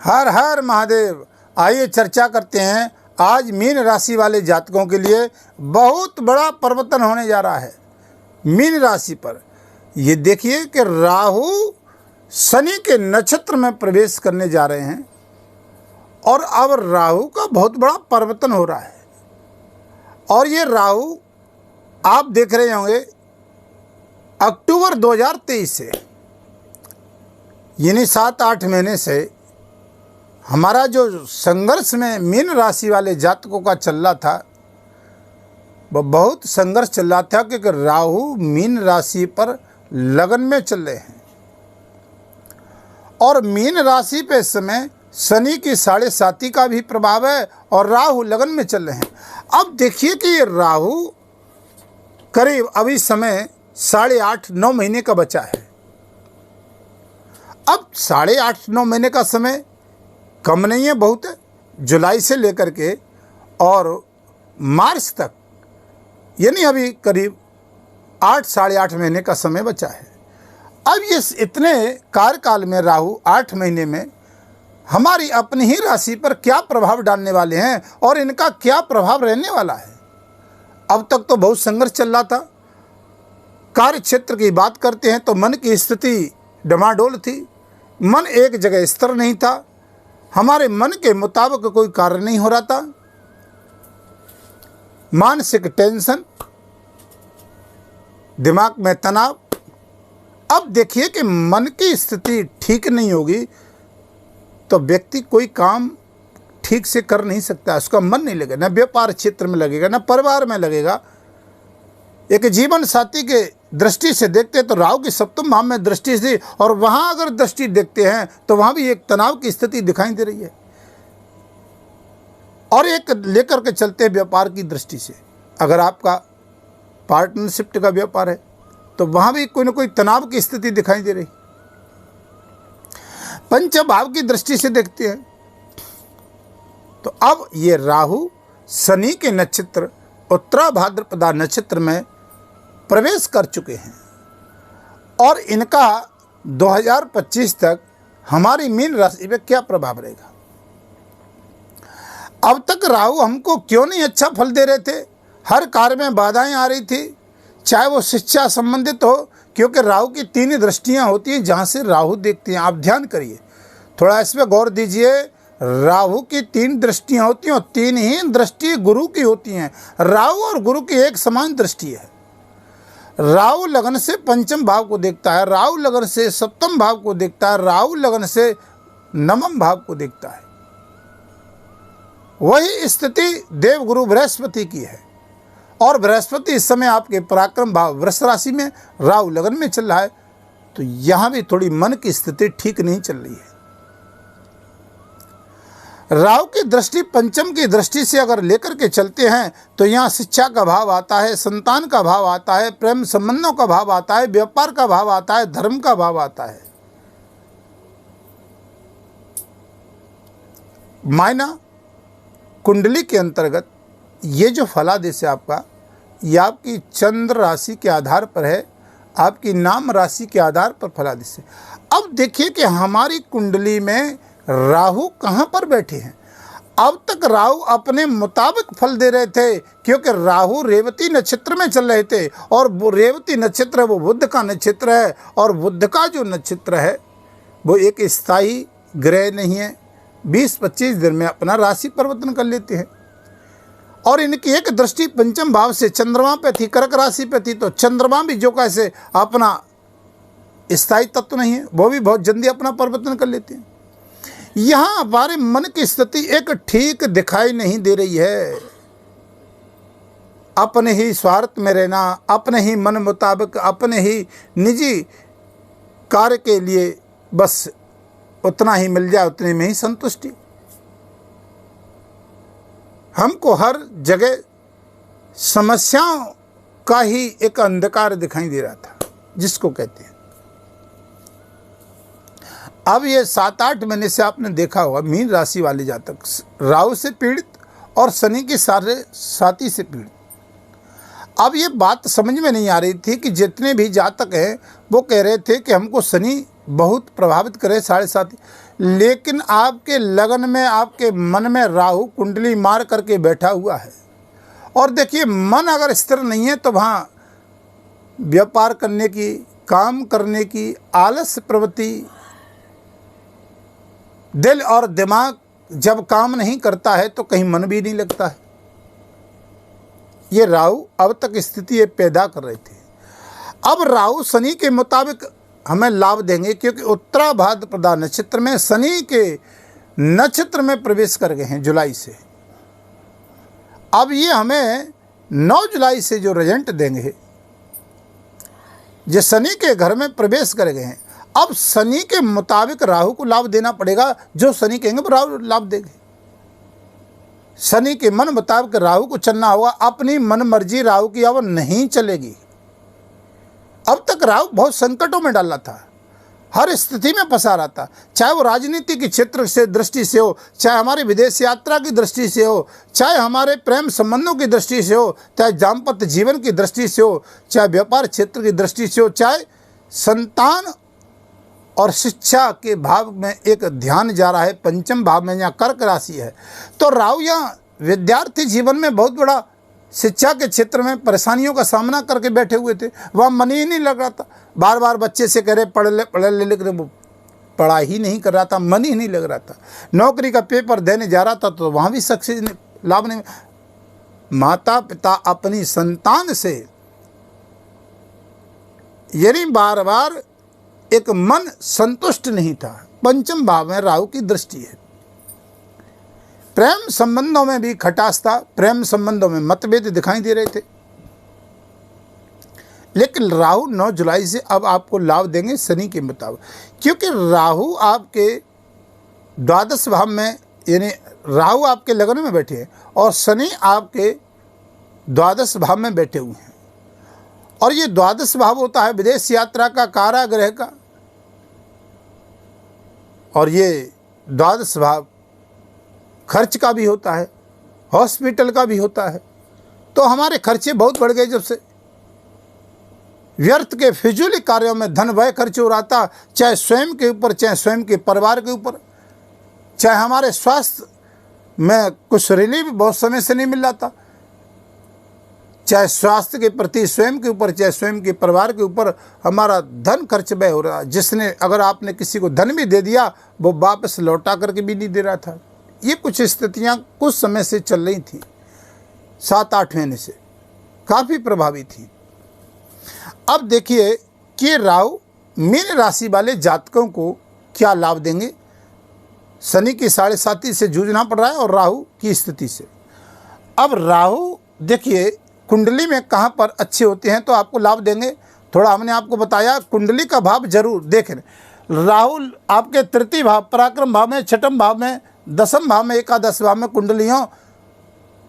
हर हर महादेव। आइए चर्चा करते हैं। आज मीन राशि वाले जातकों के लिए बहुत बड़ा परिवर्तन होने जा रहा है। मीन राशि पर ये देखिए कि राहु शनि के नक्षत्र में प्रवेश करने जा रहे हैं और अब राहु का बहुत बड़ा परिवर्तन हो रहा है। और ये राहु आप देख रहे होंगे अक्टूबर 2023 से, यानी 7-8 महीने से हमारा जो संघर्ष में मीन राशि वाले जातकों का चल रहा था, वह बहुत संघर्ष चल रहा था क्योंकि राहु मीन राशि पर लगन में चल रहे हैं और मीन राशि पे इस समय शनि की 7.5 का भी प्रभाव है और राहु लगन में चल रहे हैं। अब देखिए कि ये राहु करीब अभी समय 8.5-9 महीने का बचा है। अब 8.5-9 महीने का समय कम नहीं है, बहुत है। जुलाई से लेकर के और मार्च तक, यानी अभी करीब 8-8.5 महीने का समय बचा है। अब ये इतने कार्यकाल में राहु 8 महीने में हमारी अपनी ही राशि पर क्या प्रभाव डालने वाले हैं और इनका क्या प्रभाव रहने वाला है। अब तक तो बहुत संघर्ष चल रहा था। कार्य क्षेत्र की बात करते हैं तो मन की स्थिति डमाडोल थी, मन एक जगह स्थिर नहीं था, हमारे मन के मुताबिक कोई कार्य नहीं हो रहा था, मानसिक टेंशन, दिमाग में तनाव। अब देखिए कि मन की स्थिति ठीक नहीं होगी तो व्यक्ति कोई काम ठीक से कर नहीं सकता, उसका मन नहीं लगेगा, न व्यापार क्षेत्र में लगेगा, न परिवार में लगेगा। एक जीवन साथी के दृष्टि से देखते तो राहु की 7वें भाव में दृष्टि थी और वहां अगर दृष्टि देखते हैं तो वहां भी एक तनाव की स्थिति दिखाई दे रही है। और एक लेकर के चलते हैं व्यापार की दृष्टि से, अगर आपका पार्टनरशिप का व्यापार है तो वहां भी कोई ना कोई तनाव की स्थिति दिखाई दे रही। पंचम भाव की दृष्टि से देखते हैं तो अब ये राहु शनि के नक्षत्र उत्तराभाद्रपदा नक्षत्र में प्रवेश कर चुके हैं और इनका 2025 तक हमारी मीन राशि पे क्या प्रभाव रहेगा। अब तक राहु हमको क्यों नहीं अच्छा फल दे रहे थे, हर कार्य में बाधाएं आ रही थी, चाहे वो शिक्षा संबंधित हो, क्योंकि राहु की 3 दृष्टियां होती हैं जहां से राहु देखते हैं। आप ध्यान करिए, थोड़ा इसमें गौर दीजिए। राहु की 3 दृष्टियां होती हैं और 3 ही दृष्टि गुरु की होती हैं। राहु और गुरु की एक समान दृष्टि है। राहु लगन से पंचम भाव को देखता है, राहु लगन से 7वें भाव को देखता है, राहु लगन से 9वें भाव को देखता है। वही स्थिति देवगुरु बृहस्पति की है और बृहस्पति इस समय आपके पराक्रम भाव वृष राशि में राहु लगन में चल रहा है, तो यहां भी थोड़ी मन की स्थिति ठीक नहीं चल रही है। राहु की दृष्टि पंचम की दृष्टि से अगर लेकर के चलते हैं तो यहाँ शिक्षा का भाव आता है, संतान का भाव आता है, प्रेम संबंधों का भाव आता है, व्यापार का भाव आता है, धर्म का भाव आता है। मायना कुंडली के अंतर्गत ये जो फलादेश है आपका, ये आपकी चंद्र राशि के आधार पर है, आपकी नाम राशि के आधार पर फलादेश है। अब देखिए कि हमारी कुंडली में राहु कहाँ पर बैठे हैं। अब तक राहु अपने मुताबिक फल दे रहे थे क्योंकि राहु रेवती नक्षत्र में चल रहे थे और वो रेवती नक्षत्र है, वो बुध का नक्षत्र है और बुध का जो नक्षत्र है वो एक स्थायी ग्रह नहीं है, 20-25 दिन में अपना राशि परिवर्तन कर लेते हैं। और इनकी एक दृष्टि पंचम भाव से चंद्रमा पे थी, कर्क राशि पे थी, तो चंद्रमा भी जो कैसे अपना स्थायी तत्व नहीं है, वो भी बहुत जल्दी अपना परिवर्तन कर लेते हैं। यहाँ हमारे मन की स्थिति एक ठीक दिखाई नहीं दे रही है। अपने ही स्वार्थ में रहना, अपने ही मन मुताबिक, अपने ही निजी कार्य के लिए बस उतना ही मिल जाए, उतने में ही संतुष्टि। हमको हर जगह समस्याओं का ही एक अंधकार दिखाई दे रहा था, जिसको कहते हैं। अब ये 7-8 महीने से आपने देखा होगा मीन राशि वाले जातक राहु से पीड़ित और शनि की 7.5 से पीड़ित। अब ये बात समझ में नहीं आ रही थी कि जितने भी जातक हैं वो कह रहे थे कि हमको शनि बहुत प्रभावित करे 7.5, लेकिन आपके लगन में, आपके मन में राहु कुंडली मार करके बैठा हुआ है। और देखिए, मन अगर स्थिर नहीं है तो वहाँ व्यापार करने की, काम करने की आलस्य प्रवृत्ति, दिल और दिमाग जब काम नहीं करता है तो कहीं मन भी नहीं लगता है। ये राहु अब तक स्थिति ये पैदा कर रहे थे। अब राहु शनि के मुताबिक हमें लाभ देंगे, क्योंकि उत्तरा भाद्रपदा नक्षत्र में शनि के नक्षत्र में प्रवेश कर गए हैं जुलाई से। अब ये हमें 9 जुलाई से जो रिजल्ट देंगे, जो शनि के घर में प्रवेश कर गए हैं, अब शनि के मुताबिक राहु को लाभ देना पड़ेगा। जो शनि कहेंगे वो राहु लाभ देंगे। शनि के मन मुताबिक राहु को चलना होगा। अपनी मन मर्जी राहु की अब नहीं चलेगी। अब तक राहु बहुत संकटों में डाला था, हर स्थिति में फंसा रहा था, चाहे वो राजनीति के क्षेत्र से दृष्टि से हो, चाहे हमारी विदेश यात्रा की दृष्टि से हो, चाहे हमारे प्रेम संबंधों की दृष्टि से हो, चाहे दाम्पत्य जीवन की दृष्टि से हो, चाहे व्यापार क्षेत्र की दृष्टि से हो, चाहे संतान और शिक्षा के भाव में एक ध्यान जा रहा है, पंचम भाव में यहाँ कर्क राशि है। तो राहु यहाँ विद्यार्थी जीवन में बहुत बड़ा शिक्षा के क्षेत्र में परेशानियों का सामना करके बैठे हुए थे। वहाँ मन ही नहीं लग रहा था। बार बार बच्चे से कह रहे पढ़ ले, लेकिन वो पढ़ाई ही नहीं कर रहा था, मन ही नहीं लग रहा था। नौकरी का पेपर देने जा रहा था तो वहाँ भी सक्सेस लाभ नहीं। माता पिता अपनी संतान से यानी बार बार एक मन संतुष्ट नहीं था। पंचम भाव में राहु की दृष्टि है। प्रेम संबंधों में भी खटास था, प्रेम संबंधों में मतभेद दिखाई दे रहे थे। लेकिन राहु 9 जुलाई से अब आपको लाभ देंगे शनि के मुताबिक, क्योंकि राहु आपके द्वादश भाव में, यानी राहु आपके लगन में बैठे हैं और शनि आपके द्वादश भाव में बैठे हुए हैं। और ये द्वादश भाव होता है विदेश यात्रा का, कारागृह का, और ये द्वादश भाव खर्च का भी होता है, हॉस्पिटल का भी होता है। तो हमारे खर्चे बहुत बढ़ गए जब से। व्यर्थ के फिजूल कार्यों में धन व्यय खर्च हो रहा था, चाहे स्वयं के ऊपर, चाहे स्वयं के परिवार के ऊपर, चाहे हमारे स्वास्थ्य में कुछ रिलीफ बहुत समय से नहीं मिल रहा था, चाहे स्वास्थ्य के प्रति स्वयं के ऊपर, चाहे स्वयं के परिवार के ऊपर हमारा धन खर्च व्यय हो रहा। जिसने, अगर आपने किसी को धन भी दे दिया वो वापस लौटा करके भी नहीं दे रहा था। ये कुछ स्थितियां कुछ समय से चल रही थी, 7-8 महीने से काफ़ी प्रभावी थी। अब देखिए कि राहु मीन राशि वाले जातकों को क्या लाभ देंगे। शनि की 7.5 से जूझना पड़ रहा है और राहु की स्थिति से। अब राहु देखिए कुंडली में कहाँ पर अच्छे होते हैं तो आपको लाभ देंगे। थोड़ा हमने आपको बताया कुंडली का भाव जरूर देखें। राहु आपके तृतीय भाव, पराक्रम भाव में, छठम भाव में, दसम भाव में, एकादश भाव में कुंडलियों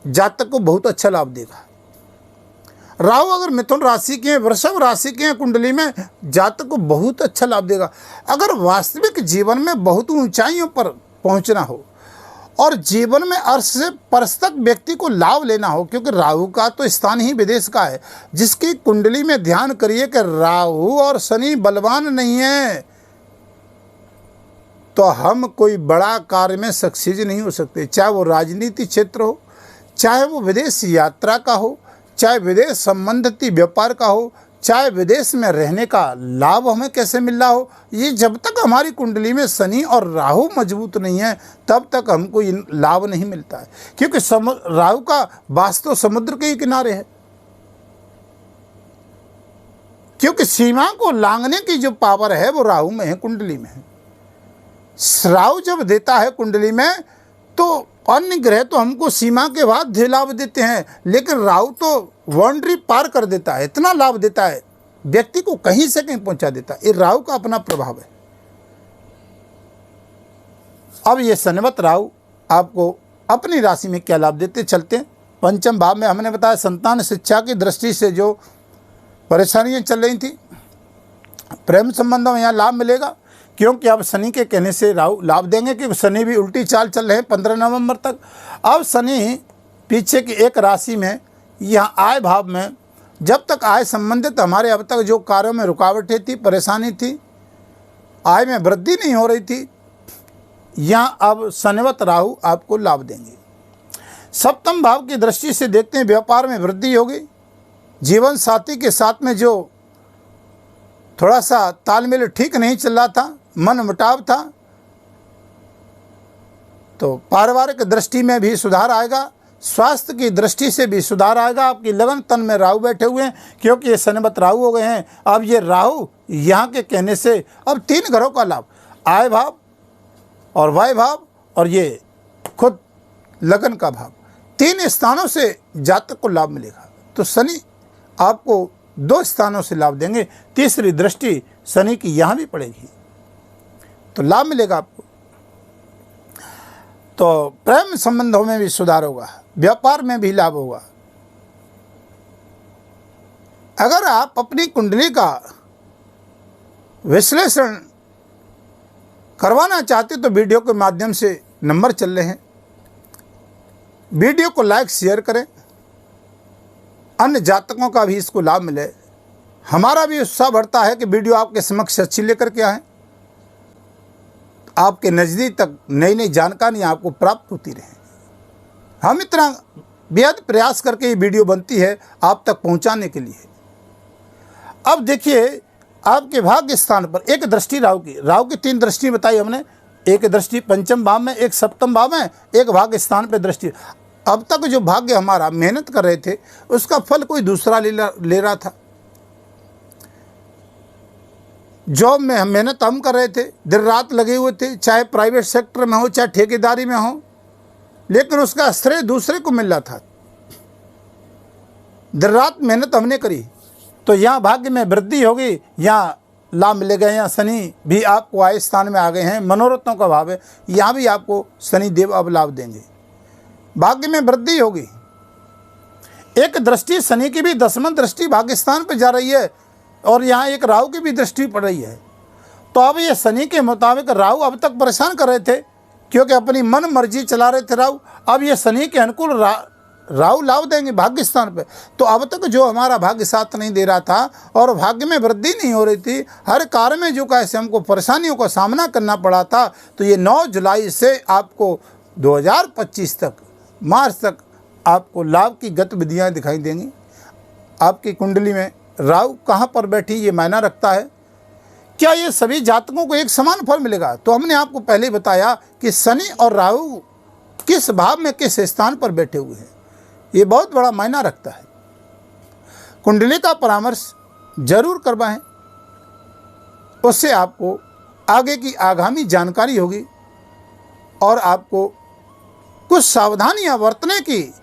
जातक को बहुत अच्छा लाभ देगा। राहु अगर मिथुन राशि के हैं, वृषभ राशि के हैं, कुंडली में जातक को बहुत अच्छा लाभ देगा। अगर वास्तविक जीवन में बहुत ऊंचाइयों पर पहुंचना हो और जीवन में अर्श से परश तक व्यक्ति को लाभ लेना हो, क्योंकि राहु का तो स्थान ही विदेश का है। जिसकी कुंडली में ध्यान करिए कि राहु और शनि बलवान नहीं है तो हम कोई बड़ा कार्य में सक्सेस नहीं हो सकते। चाहे वो राजनीति क्षेत्र हो, चाहे वो विदेश यात्रा का हो, चाहे विदेश संबंधित व्यापार का हो, चाहे विदेश में रहने का लाभ हमें कैसे मिल रहा हो, ये जब तक हमारी कुंडली में शनि और राहु मजबूत नहीं है तब तक हमको ये लाभ नहीं मिलता है। क्योंकि राहु का वास तो समुद्र के ही किनारे है। क्योंकि सीमा को लांघने की जो पावर है वो राहु में है, कुंडली में है। राहु जब देता है कुंडली में तो अन्य ग्रह तो हमको सीमा के बाद लाभ देते हैं, लेकिन राहु तो बाउंड्री पार कर देता है, इतना लाभ देता है व्यक्ति को कहीं से कहीं पहुंचा देता है। ये राहु का अपना प्रभाव है। अब ये शनिवत राहु आपको अपनी राशि में क्या लाभ देते चलते हैं। पंचम भाव में हमने बताया संतान शिक्षा की दृष्टि से जो परेशानियां चल रही थी, प्रेम संबंधों में यहाँ लाभ मिलेगा, क्योंकि अब शनि के कहने से राहु लाभ देंगे। क्योंकि शनि भी उल्टी चाल चल रहे हैं 15 नवंबर तक। अब शनि पीछे की एक राशि में, यहाँ आय भाव में, जब तक आय संबंधित हमारे अब तक जो कार्यों में रुकावटें थी, परेशानी थी, आय में वृद्धि नहीं हो रही थी, यहाँ अब शनिवत राहु आपको लाभ देंगे। सप्तम भाव की दृष्टि से देखते हैं, व्यापार में वृद्धि होगी। जीवन साथी के साथ में जो थोड़ा सा तालमेल ठीक नहीं चल रहा था, मन मुटाव था, तो पारिवारिक दृष्टि में भी सुधार आएगा। स्वास्थ्य की दृष्टि से भी सुधार आएगा। आपकी लगन तन में राहु बैठे हुए हैं, क्योंकि ये शनिवत राहु हो गए हैं। अब ये राहु यहाँ के कहने से अब 3 घरों का लाभ, आय भाव और वाय भाव और ये खुद लगन का भाव, 3 स्थानों से जातक को लाभ मिलेगा। तो शनि आपको 2 स्थानों से लाभ देंगे, तीसरी दृष्टि शनि की यहाँ भी पड़ेगी, तो लाभ मिलेगा आपको। तो प्रेम संबंधों में भी सुधार होगा, व्यापार में भी लाभ होगा। अगर आप अपनी कुंडली का विश्लेषण करवाना चाहते तो वीडियो के माध्यम से नंबर चल रहे हैं, वीडियो को लाइक शेयर करें, अन्य जातकों का भी इसको लाभ मिले। हमारा भी उत्साह बढ़ता है कि वीडियो आपके समक्ष अच्छी लेकर के आए, आपके नज़दीक तक नई नई जानकारी आपको प्राप्त होती रहे। हम इतना बेहद प्रयास करके ये वीडियो बनती है आप तक पहुंचाने के लिए। अब देखिए, आपके भाग्य स्थान पर एक दृष्टि राहु की 3 दृष्टि बताई हमने। एक दृष्टि पंचम भाव में, एक सप्तम भाव में, एक भाग्य स्थान पर दृष्टि। अब तक जो भाग्य हमारा मेहनत कर रहे थे उसका फल कोई दूसरा ले रहा था। जॉब में हम मेहनत हम कर रहे थे, दिन रात लगे हुए थे, चाहे प्राइवेट सेक्टर में हो चाहे ठेकेदारी में हो, लेकिन उसका श्रेय दूसरे को मिल रहा था। दिन रात मेहनत हमने करी, तो यहाँ भाग्य में वृद्धि होगी, यहाँ लाभ मिलेगा। यहाँ शनि भी आपको आय स्थान में आ गए हैं, मनोरथों का भाव है, यहाँ भी आपको शनि देव अब लाभ देंगे, भाग्य में वृद्धि होगी। एक दृष्टि शनि की भी 10वां दृष्टि भाग्य स्थान पर जा रही है, और यहाँ एक राहु की भी दृष्टि पड़ रही है। तो अब ये शनि के मुताबिक राहु अब तक परेशान कर रहे थे, क्योंकि अपनी मन मर्जी चला रहे थे राहु। अब ये शनि के अनुकूल राहु लाभ देंगे भाग्य स्थान पे। तो अब तक जो हमारा भाग्य साथ नहीं दे रहा था और भाग्य में वृद्धि नहीं हो रही थी, हर कार्य में जो कैसे हमको परेशानियों का सामना करना पड़ा था, तो ये 9 जुलाई से आपको 2025 तक, मार्च तक आपको लाभ की गतिविधियाँ दिखाई देंगी। आपकी कुंडली में राहु कहाँ पर बैठी ये मायना रखता है। क्या ये सभी जातकों को एक समान फल मिलेगा? तो हमने आपको पहले ही बताया कि शनि और राहु किस भाव में किस स्थान पर बैठे हुए हैं, ये बहुत बड़ा मायना रखता है। कुंडली का परामर्श जरूर करवाएं, उससे आपको आगे की आगामी जानकारी होगी और आपको कुछ सावधानियां बरतने की,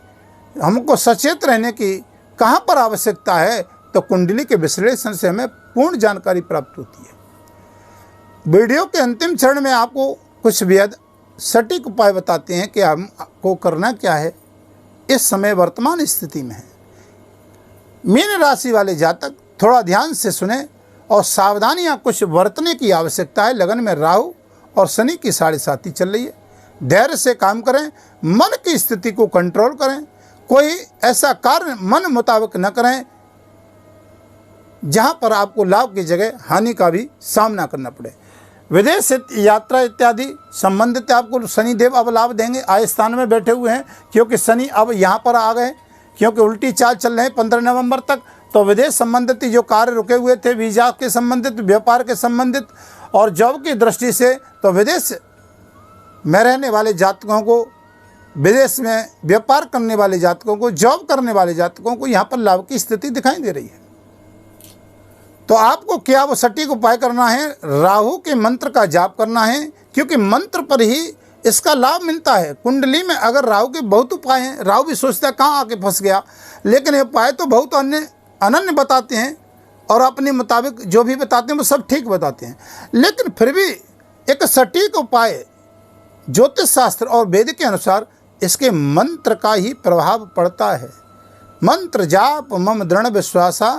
हमको सचेत रहने की कहाँ पर आवश्यकता है, तो कुंडली के विश्लेषण से हमें पूर्ण जानकारी प्राप्त होती है। वीडियो के अंतिम चरण में आपको कुछ बेहद सटीक उपाय बताते हैं कि हमको करना क्या है इस समय वर्तमान स्थिति में है। मीन राशि वाले जातक थोड़ा ध्यान से सुने और सावधानियां कुछ बरतने की आवश्यकता है। लगन में राहु और शनि की 7.5 चल रही है। धैर्य से काम करें, मन की स्थिति को कंट्रोल करें, कोई ऐसा कार्य मन मुताबिक न करें जहां पर आपको लाभ की जगह हानि का भी सामना करना पड़े। विदेश यात्रा इत्यादि संबंधित आपको शनिदेव अब लाभ देंगे। आय स्थान में बैठे हुए हैं, क्योंकि शनि अब यहाँ पर आ गए, क्योंकि उल्टी चाल चल रहे हैं 15 नवंबर तक। तो विदेश संबंधित जो कार्य रुके हुए थे, वीजा के संबंधित, व्यापार के संबंधित और जॉब की दृष्टि से, तो विदेश में रहने वाले जातकों को, विदेश में व्यापार करने वाले जातकों को, जॉब करने वाले जातकों को यहाँ पर लाभ की स्थिति दिखाई दे रही है। तो आपको क्या वो सटीक उपाय करना है, राहु के मंत्र का जाप करना है, क्योंकि मंत्र पर ही इसका लाभ मिलता है। कुंडली में अगर राहु के बहुत उपाय हैं, राहु भी सोचता है कहाँ आके फंस गया, लेकिन ये उपाय तो बहुत अनन्य बताते हैं और अपने मुताबिक जो भी बताते हैं वो सब ठीक बताते हैं, लेकिन फिर भी एक सटीक उपाय ज्योतिष शास्त्र और वेद के अनुसार इसके मंत्र का ही प्रभाव पड़ता है। मंत्र जाप मम दृढ़ विश्वासा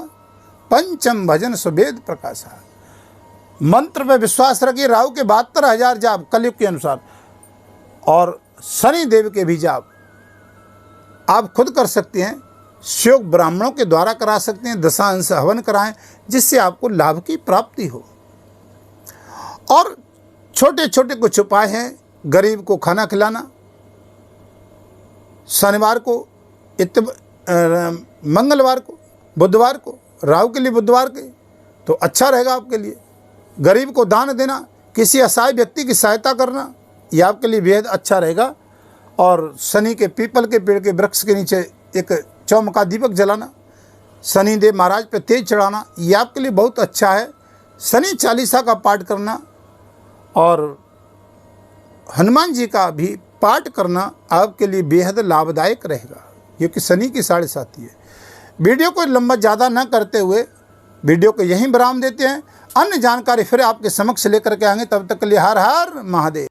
पंचम भजन सुवेद प्रकाशा। मंत्र में विश्वास रखिए। राहु के 72,000 जाप कलयुग के अनुसार और शनि देव के भी जाप आप खुद कर सकते हैं। योग ब्राह्मणों के द्वारा करा सकते हैं, दशांश हवन कराएं, जिससे आपको लाभ की प्राप्ति हो। और छोटे छोटे कुछ उपाय हैं गरीब को खाना खिलाना, शनिवार को, मंगलवार को, बुधवार को, राहु के लिए बुधवार के, तो अच्छा रहेगा आपके लिए। गरीब को दान देना, किसी असहाय व्यक्ति की सहायता करना, ये आपके लिए बेहद अच्छा रहेगा। और शनि के पीपल के पेड़ के वृक्ष के नीचे एक चौमुखा दीपक जलाना, शनिदेव महाराज पे तेज चढ़ाना, ये आपके लिए बहुत अच्छा है। शनि चालीसा का पाठ करना और हनुमान जी का भी पाठ करना आपके लिए बेहद लाभदायक रहेगा, क्योंकि शनि की 7.5 है। वीडियो को लंबा ज़्यादा न करते हुए वीडियो को यहीं विराम देते हैं। अन्य जानकारी फिर आपके समक्ष लेकर के आएंगे। तब तक के लिए हर हर महादेव।